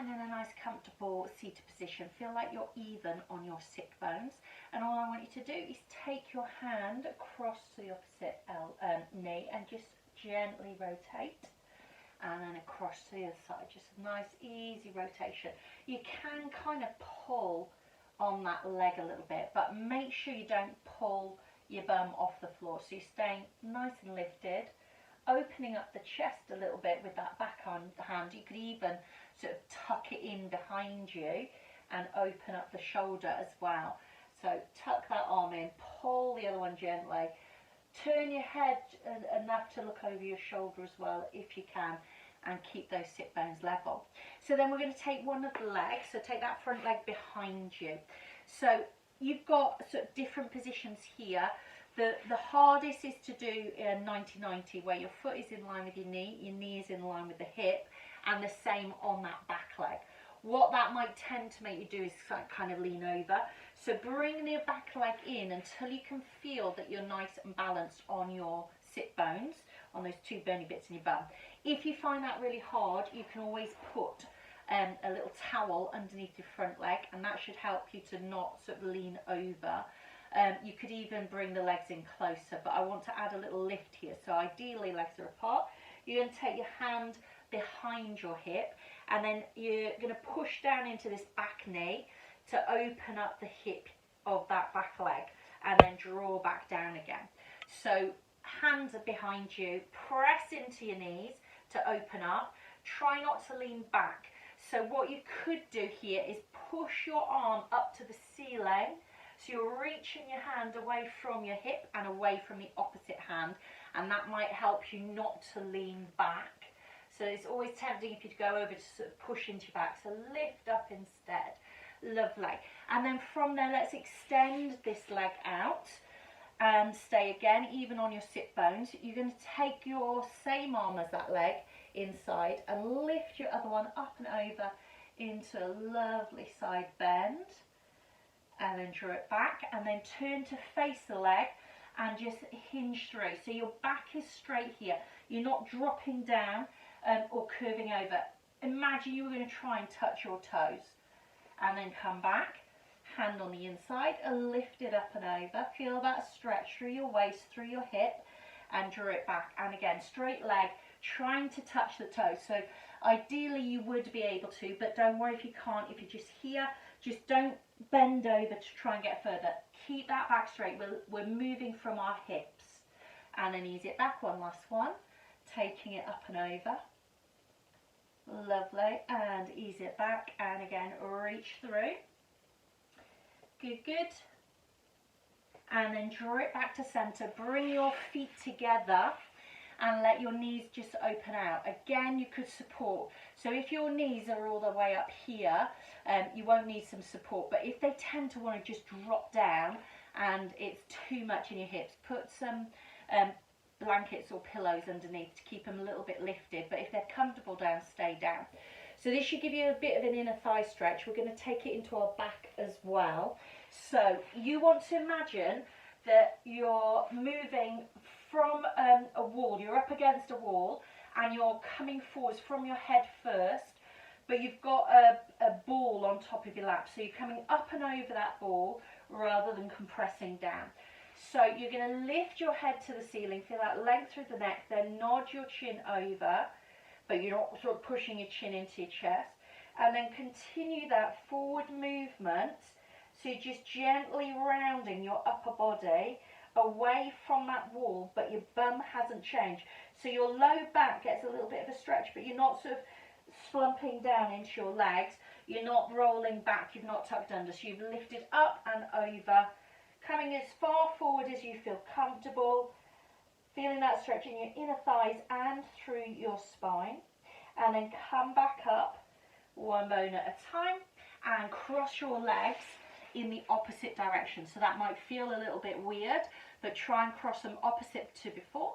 starting in a nice comfortable seated position. Feel like you're even on your sit bones, and all I want you to do is take your hand across to the opposite knee and just gently rotate, and then across to the other side. Just a nice easy rotation. You can kind of pull on that leg a little bit, but make sure you don't pull your bum off the floor, so you're staying nice and lifted, opening up the chest a little bit with that back hand. You could even sort of tuck it in behind you and open up the shoulder as well. So tuck that arm in, pull the other one gently, turn your head enough to look over your shoulder as well if you can, and keep those sit bones level. So then we're going to take one of the legs, so take that front leg behind you. So you've got sort of different positions here. The hardest is to do a 90-90, where your foot is in line with your knee is in line with the hip, and the same on that back leg. What that might tend to make you do is kind of lean over. So bring the back leg in until you can feel that you're nice and balanced on your sit bones, on those two bony bits in your bum. If you find that really hard, you can always put a little towel underneath your front leg, and that should help you to not sort of lean over. You could even bring the legs in closer, but I want to add a little lift here. So ideally legs are apart. You're going to take your hand behind your hip, and then you're going to push down into this back knee to open up the hip of that back leg, and then draw back down again. So hands are behind you, press into your knees to open up. Try not to lean back. So what you could do here is push your arm up to the ceiling, so you're reaching your hand away from your hip and away from the opposite hand, and that might help you not to lean back. So it's always tempting if you go over to sort of push into your back, so lift up instead. Lovely. And then from there, let's extend this leg out and stay again even on your sit bones. You're going to take your same arm as that leg inside and lift your other one up and over into a lovely side bend, and then draw it back, and then turn to face the leg and just hinge through. So your back is straight here. You're not dropping down or curving over. Imagine you were going to try and touch your toes, and then come back, hand on the inside, and lift it up and over. Feel that stretch through your waist, through your hip, and draw it back. And again, straight leg, trying to touch the toes. So ideally you would be able to, but don't worry if you can't. If you're just here, just don't bend over to try and get further. Keep that back straight. We're moving from our hips. And then ease it back. One last one. Taking it up and over. Lovely. And ease it back. And again, reach through. Good, good. And then draw it back to center. Bring your feet together and let your knees just open out. Again, you could support. So if your knees are all the way up here, you won't need some support. But if they tend to want to just drop down and it's too much in your hips, put some blankets or pillows underneath to keep them a little bit lifted. But if they're comfortable down, stay down. So this should give you a bit of an inner thigh stretch. We're going to take it into our back as well. So you want to imagine that you're moving from a wall. You're up against a wall and you're coming forwards from your head first, but you've got a ball on top of your lap. So you're coming up and over that ball rather than compressing down. So you're going to lift your head to the ceiling, feel that length through the neck, then nod your chin over, but you're not sort of pushing your chin into your chest. And then continue that forward movement. So you're just gently rounding your upper body away from that wall, but your bum hasn't changed. So your low back gets a little bit of a stretch, but you're not sort of slumping down into your legs. You're not rolling back, you've not tucked under. So you've lifted up and over, coming as far forward as you feel comfortable, feeling that stretch in your inner thighs and through your spine. And then come back up, one bone at a time, and cross your legs in the opposite direction. So that might feel a little bit weird, but try and cross them opposite to before.